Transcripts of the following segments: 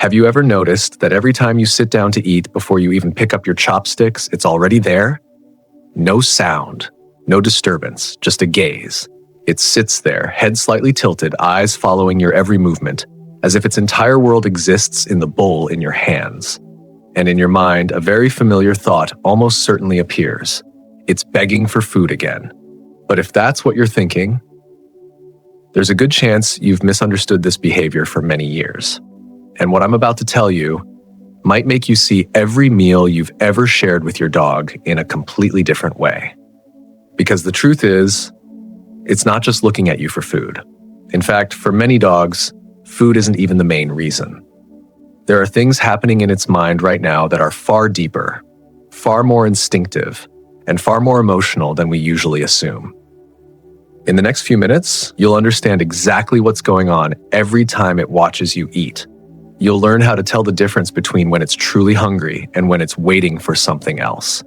Have you ever noticed that every time you sit down to eat before you even pick up your chopsticks, it's already there? No sound, no disturbance, just a gaze. It sits there, head slightly tilted, eyes following your every movement, as if its entire world exists in the bowl in your hands. And in your mind, a very familiar thought almost certainly appears. It's begging for food again. But if that's what you're thinking, there's a good chance you've misunderstood this behavior for many years. And what I'm about to tell you might make you see every meal you've ever shared with your dog in a completely different way. Because the truth is, it's not just looking at you for food. In fact, for many dogs, food isn't even the main reason. There are things happening in its mind right now that are far deeper, far more instinctive, and far more emotional than we usually assume. In the next few minutes, you'll understand exactly what's going on every time it watches you eat. You'll learn how to tell the difference between when it's truly hungry and when it's waiting for something else.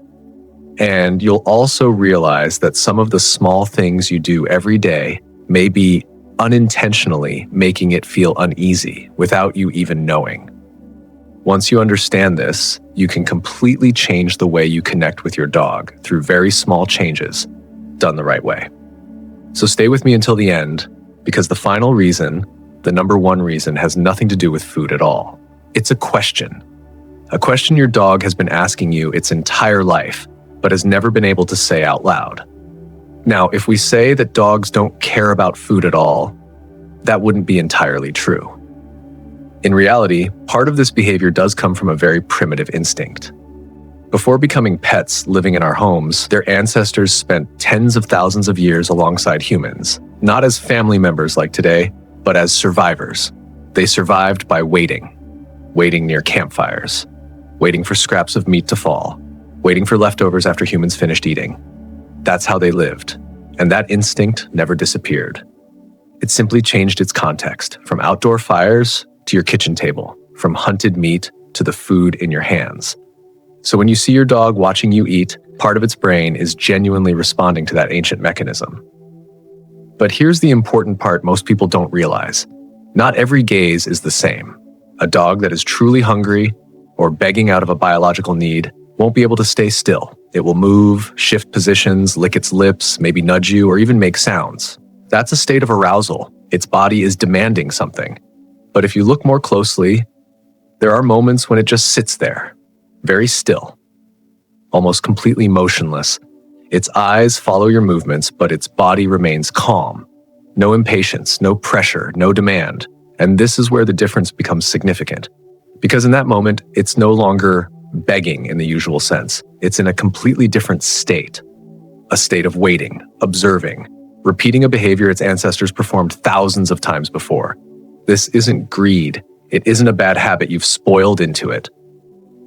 And you'll also realize that some of the small things you do every day may be unintentionally making it feel uneasy without you even knowing. Once you understand this, you can completely change the way you connect with your dog through very small changes, done the right way. So stay with me until the end, because the final reason, the number one reason, has nothing to do with food at all. It's a question your dog has been asking you its entire life, but has never been able to say out loud. Now, if we say that dogs don't care about food at all, that wouldn't be entirely true. In reality, part of this behavior does come from a very primitive instinct. Before becoming pets living in our homes, their ancestors spent tens of thousands of years alongside humans, not as family members like today, but as survivors. They survived by waiting near campfires, waiting for scraps of meat to fall, waiting for leftovers after humans finished eating. That's how they lived, and that instinct never disappeared. It simply changed its context, from outdoor fires to your kitchen table, from hunted meat to the food in your hands. So when you see your dog watching you eat, part of its brain is genuinely responding to that ancient mechanism. But here's the important part most people don't realize. Not every gaze is the same. A dog that is truly hungry or begging out of a biological need won't be able to stay still. It will move, shift positions, lick its lips, maybe nudge you, or even make sounds. That's a state of arousal. Its body is demanding something. But if you look more closely, there are moments when it just sits there, very still, almost completely motionless. Its eyes follow your movements, but its body remains calm. No impatience, no pressure, no demand. And this is where the difference becomes significant. Because in that moment, it's no longer begging in the usual sense. It's in a completely different state. A state of waiting, observing, repeating a behavior its ancestors performed thousands of times before. This isn't greed. It isn't a bad habit you've spoiled into it.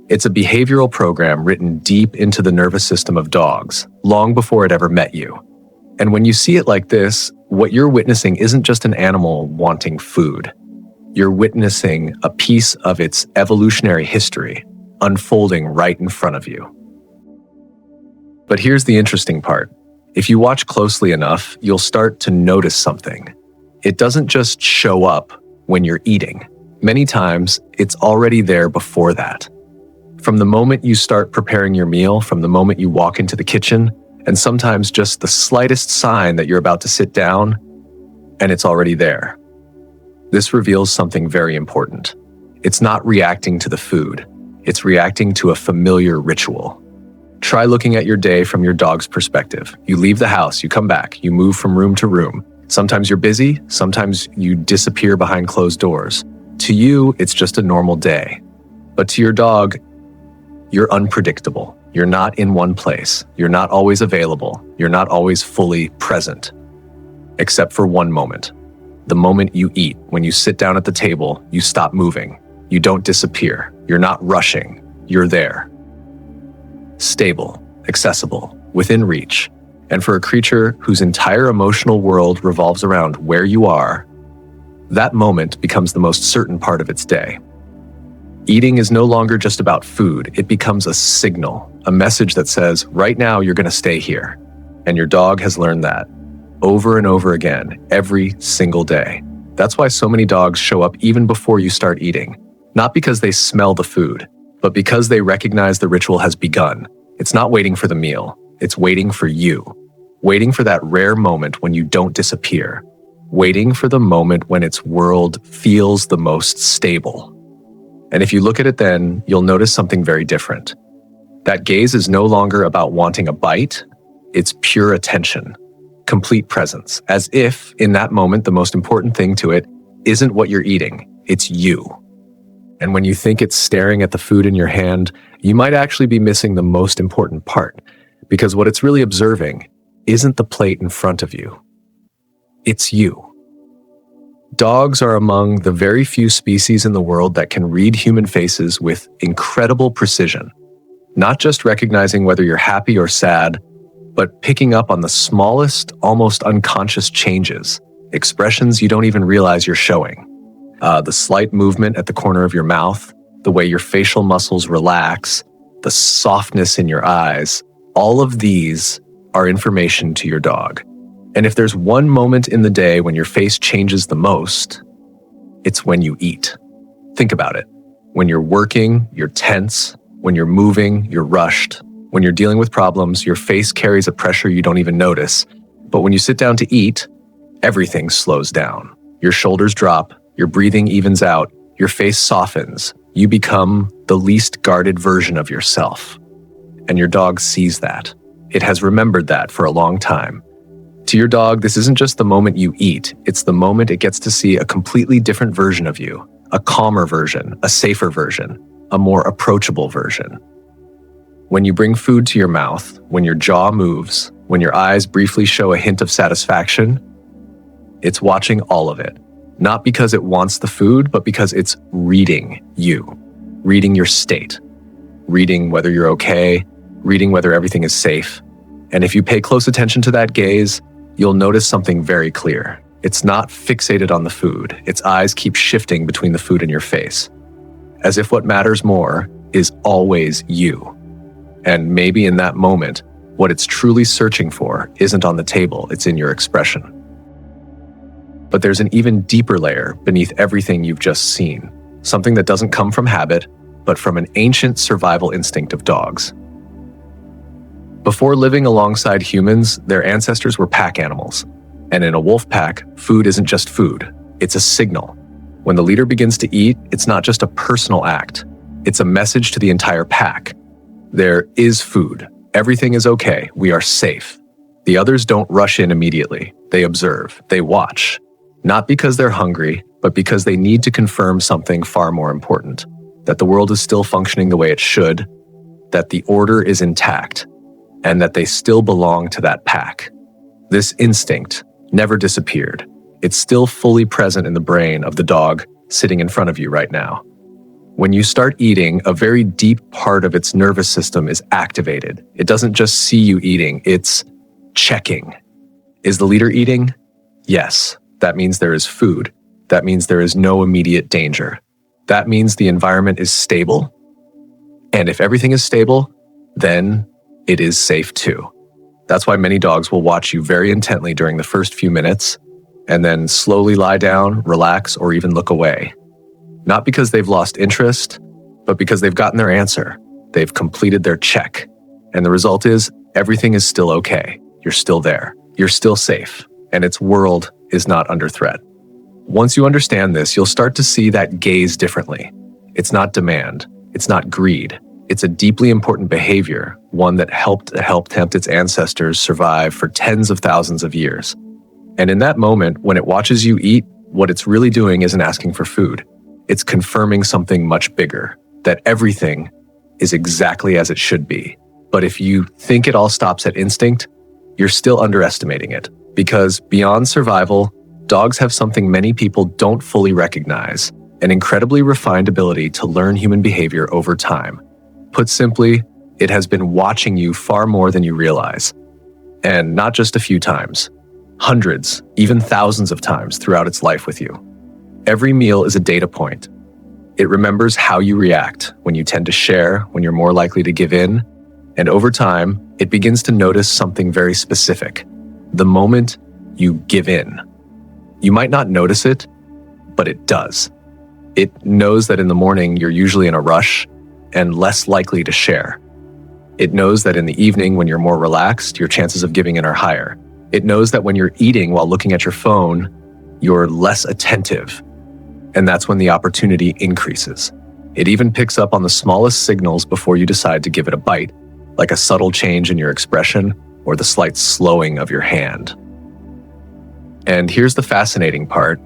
It's a behavioral program written deep into the nervous system of dogs, long before it ever met you. And when you see it like this, what you're witnessing isn't just an animal wanting food. You're witnessing a piece of its evolutionary history unfolding right in front of you. But here's the interesting part. If you watch closely enough, you'll start to notice something. It doesn't just show up when you're eating. Many times, it's already there before that. From the moment you start preparing your meal, from the moment you walk into the kitchen, and sometimes just the slightest sign that you're about to sit down, and it's already there. This reveals something very important. It's not reacting to the food. It's reacting to a familiar ritual. Try looking at your day from your dog's perspective. You leave the house, you come back, you move from room to room. Sometimes you're busy, sometimes you disappear behind closed doors. To you, it's just a normal day. But to your dog, you're unpredictable. You're not in one place. You're not always available. You're not always fully present. Except for one moment. The moment you eat. When you sit down at the table, you stop moving. You don't disappear. You're not rushing. You're there. Stable, accessible, within reach. And for a creature whose entire emotional world revolves around where you are, that moment becomes the most certain part of its day. Eating is no longer just about food. It becomes a signal, a message that says, right now you're going to stay here. And your dog has learned that over and over again, every single day. That's why so many dogs show up even before you start eating. Not because they smell the food, but because they recognize the ritual has begun. It's not waiting for the meal, it's waiting for you. Waiting for that rare moment when you don't disappear. Waiting for the moment when its world feels the most stable. And if you look at it then, you'll notice something very different. That gaze is no longer about wanting a bite, it's pure attention, complete presence, as if, in that moment, the most important thing to it isn't what you're eating, it's you. And when you think it's staring at the food in your hand, you might actually be missing the most important part, because what it's really observing isn't the plate in front of you. It's you. Dogs are among the very few species in the world that can read human faces with incredible precision, not just recognizing whether you're happy or sad, but picking up on the smallest, almost unconscious changes, expressions you don't even realize you're showing. The slight movement at the corner of your mouth, the way your facial muscles relax, the softness in your eyes, all of these are information to your dog. And if there's one moment in the day when your face changes the most, it's when you eat. Think about it. When you're working, you're tense. When you're moving, you're rushed. When you're dealing with problems, your face carries a pressure you don't even notice. But when you sit down to eat, everything slows down. Your shoulders drop, your breathing evens out, your face softens. You become the least guarded version of yourself. And your dog sees that. It has remembered that for a long time. To your dog, this isn't just the moment you eat, it's the moment it gets to see a completely different version of you, a calmer version, a safer version, a more approachable version. When you bring food to your mouth, when your jaw moves, when your eyes briefly show a hint of satisfaction, it's watching all of it. Not because it wants the food, but because it's reading you, reading your state, reading whether you're okay, reading whether everything is safe. And if you pay close attention to that gaze, you'll notice something very clear. It's not fixated on the food. Its eyes keep shifting between the food and your face, as if what matters more is always you. And maybe in that moment, what it's truly searching for isn't on the table, it's in your expression. But there's an even deeper layer beneath everything you've just seen, something that doesn't come from habit, but from an ancient survival instinct of dogs. Before living alongside humans, their ancestors were pack animals. And in a wolf pack, food isn't just food, it's a signal. When the leader begins to eat, it's not just a personal act, it's a message to the entire pack. There is food. Everything is okay. We are safe. The others don't rush in immediately. They observe. They watch. Not because they're hungry, but because they need to confirm something far more important. That the world is still functioning the way it should, that the order is intact, and that they still belong to that pack. This instinct never disappeared. It's still fully present in the brain of the dog sitting in front of you right now. When you start eating, a very deep part of its nervous system is activated. It doesn't just see you eating, it's checking. Is the leader eating? Yes. That means there is food. That means there is no immediate danger. That means the environment is stable. And if everything is stable, then it is safe too. That's why many dogs will watch you very intently during the first few minutes, and then slowly lie down, relax, or even look away. Not because they've lost interest, but because they've gotten their answer. They've completed their check. And the result is, everything is still okay. You're still there. You're still safe. And its world is not under threat. Once you understand this, you'll start to see that gaze differently. It's not demand. It's not greed. It's a deeply important behavior, one that helped tempt its ancestors survive for tens of thousands of years. And in that moment, when it watches you eat, what it's really doing isn't asking for food. It's confirming something much bigger, that everything is exactly as it should be. But if you think it all stops at instinct, you're still underestimating it. Because beyond survival, dogs have something many people don't fully recognize, an incredibly refined ability to learn human behavior over time. Put simply, it has been watching you far more than you realize. And not just a few times. Hundreds, even thousands of times throughout its life with you. Every meal is a data point. It remembers how you react, when you tend to share, when you're more likely to give in, and over time, it begins to notice something very specific. The moment you give in. You might not notice it, but it does. It knows that in the morning you're usually in a rush and less likely to share. It knows that in the evening when you're more relaxed, your chances of giving in are higher. It knows that when you're eating while looking at your phone, you're less attentive, and that's when the opportunity increases. It even picks up on the smallest signals before you decide to give it a bite, like a subtle change in your expression or the slight slowing of your hand. And here's the fascinating part.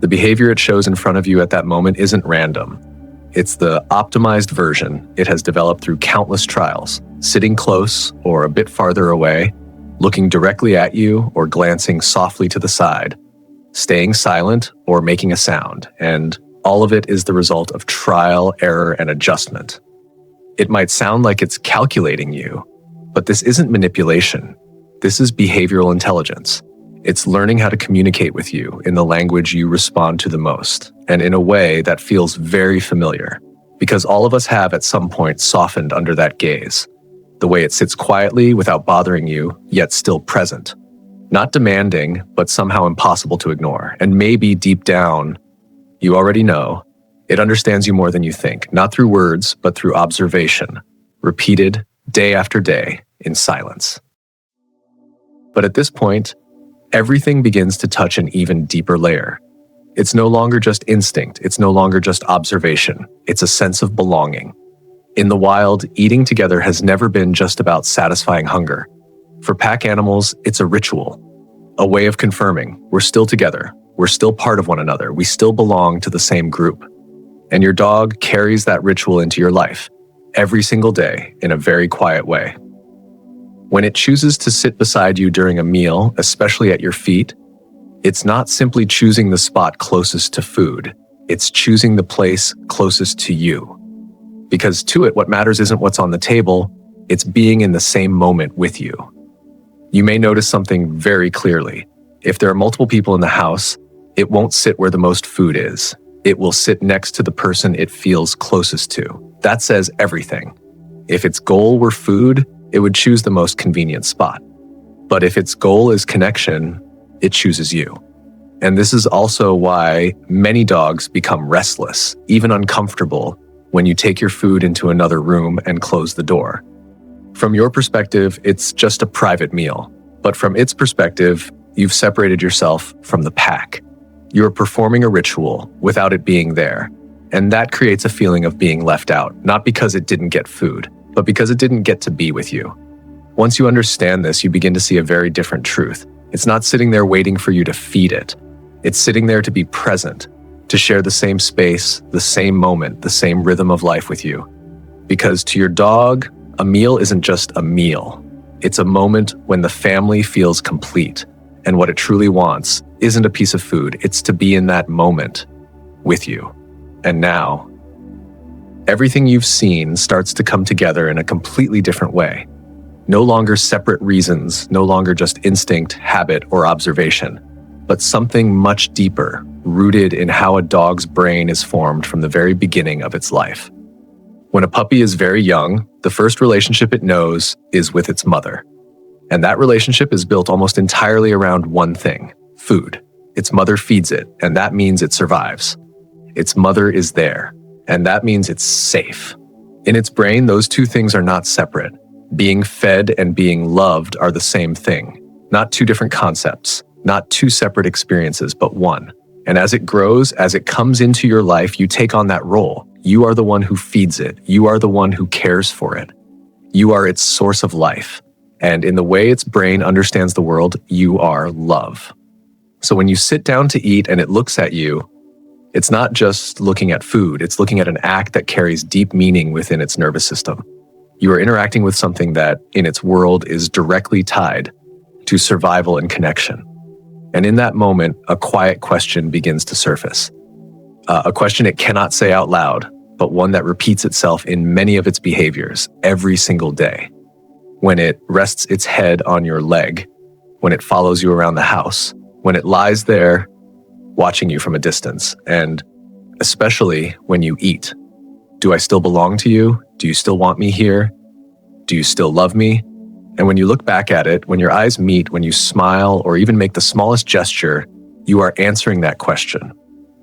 The behavior it shows in front of you at that moment isn't random. It's the optimized version it has developed through countless trials, sitting close or a bit farther away, looking directly at you or glancing softly to the side, staying silent or making a sound, and all of it is the result of trial, error, and adjustment. It might sound like it's calculating you, but this isn't manipulation. This is behavioral intelligence. It's learning how to communicate with you in the language you respond to the most, and in a way that feels very familiar, because all of us have at some point softened under that gaze. The way it sits quietly without bothering you, yet still present. Not demanding, but somehow impossible to ignore. And maybe deep down, you already know, it understands you more than you think, not through words, but through observation, repeated day after day in silence. But at this point, everything begins to touch an even deeper layer. It's no longer just instinct, it's no longer just observation, it's a sense of belonging. In the wild, eating together has never been just about satisfying hunger. For pack animals, it's a ritual, a way of confirming we're still together, we're still part of one another, we still belong to the same group. And your dog carries that ritual into your life, every single day, in a very quiet way. When it chooses to sit beside you during a meal, especially at your feet, it's not simply choosing the spot closest to food, it's choosing the place closest to you. Because to it, what matters isn't what's on the table, it's being in the same moment with you. You may notice something very clearly. If there are multiple people in the house, it won't sit where the most food is. It will sit next to the person it feels closest to. That says everything. If its goal were food, it would choose the most convenient spot. But if its goal is connection, it chooses you. And this is also why many dogs become restless, even uncomfortable, when you take your food into another room and close the door. From your perspective, it's just a private meal. But from its perspective, you've separated yourself from the pack. You're performing a ritual without it being there. And that creates a feeling of being left out, not because it didn't get food, but because it didn't get to be with you. Once you understand this, you begin to see a very different truth. It's not sitting there waiting for you to feed it. It's sitting there to be present, to share the same space, the same moment, the same rhythm of life with you. Because to your dog, a meal isn't just a meal. It's a moment when the family feels complete. And what it truly wants isn't a piece of food, it's to be in that moment with you. And now, everything you've seen starts to come together in a completely different way. No longer separate reasons, no longer just instinct, habit, or observation, but something much deeper, rooted in how a dog's brain is formed from the very beginning of its life. When a puppy is very young, the first relationship it knows is with its mother. And that relationship is built almost entirely around one thing: food. Its mother feeds it, and that means it survives. Its mother is there, and that means it's safe. In its brain, those two things are not separate. Being fed and being loved are the same thing, not two different concepts, not two separate experiences, but one. And as it grows, as it comes into your life, you take on that role. You are the one who feeds it. You are the one who cares for it. You are its source of life. And in the way its brain understands the world, you are love. So when you sit down to eat and it looks at you, it's not just looking at food, it's looking at an act that carries deep meaning within its nervous system. You are interacting with something that, in its world, is directly tied to survival and connection. And in that moment, a quiet question begins to surface. A question it cannot say out loud, but one that repeats itself in many of its behaviors every single day. When it rests its head on your leg, when it follows you around the house, when it lies there watching you from a distance, and especially when you eat. Do I still belong to you? Do you still want me here? Do you still love me? And when you look back at it, when your eyes meet, when you smile, or even make the smallest gesture, you are answering that question,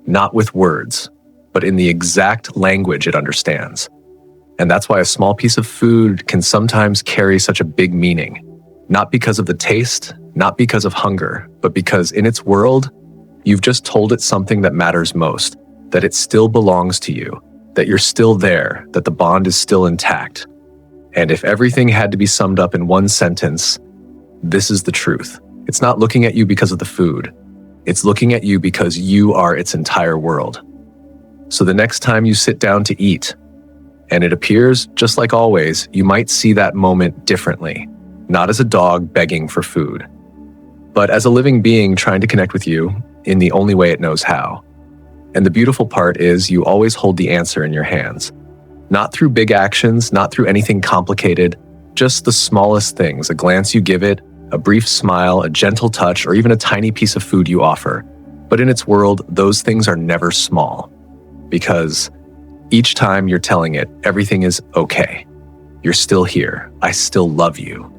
not with words, but in the exact language it understands. And that's why a small piece of food can sometimes carry such a big meaning. Not because of the taste, not because of hunger, but because in its world, you've just told it something that matters most, that it still belongs to you, that you're still there, that the bond is still intact. And if everything had to be summed up in one sentence, this is the truth. It's not looking at you because of the food. It's looking at you because you are its entire world. So the next time you sit down to eat, and it appears, just like always, you might see that moment differently, not as a dog begging for food, but as a living being trying to connect with you in the only way it knows how. And the beautiful part is you always hold the answer in your hands. Not through big actions, not through anything complicated, just the smallest things, a glance you give it, a brief smile, a gentle touch, or even a tiny piece of food you offer. But in its world, those things are never small. Because each time you're telling it, everything is okay. You're still here. I still love you.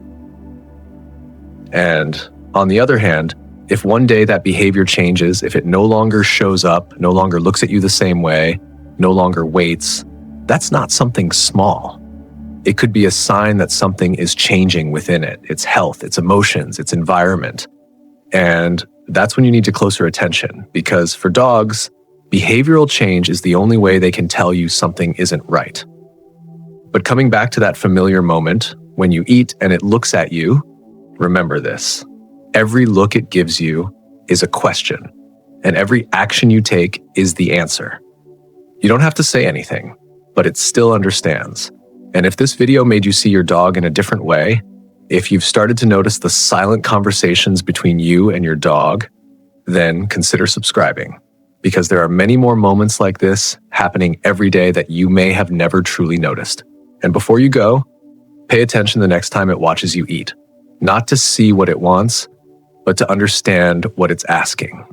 And on the other hand, if one day that behavior changes, if it no longer shows up, no longer looks at you the same way, no longer waits, that's not something small. It could be a sign that something is changing within it, its health, its emotions, its environment. And that's when you need to closer attention, because for dogs, behavioral change is the only way they can tell you something isn't right. But coming back to that familiar moment, when you eat and it looks at you, remember this. Every look it gives you is a question, and every action you take is the answer. You don't have to say anything, but it still understands. And if this video made you see your dog in a different way, if you've started to notice the silent conversations between you and your dog, then consider subscribing, because there are many more moments like this happening every day that you may have never truly noticed. And before you go, pay attention the next time it watches you eat, not to see what it wants, but to understand what it's asking.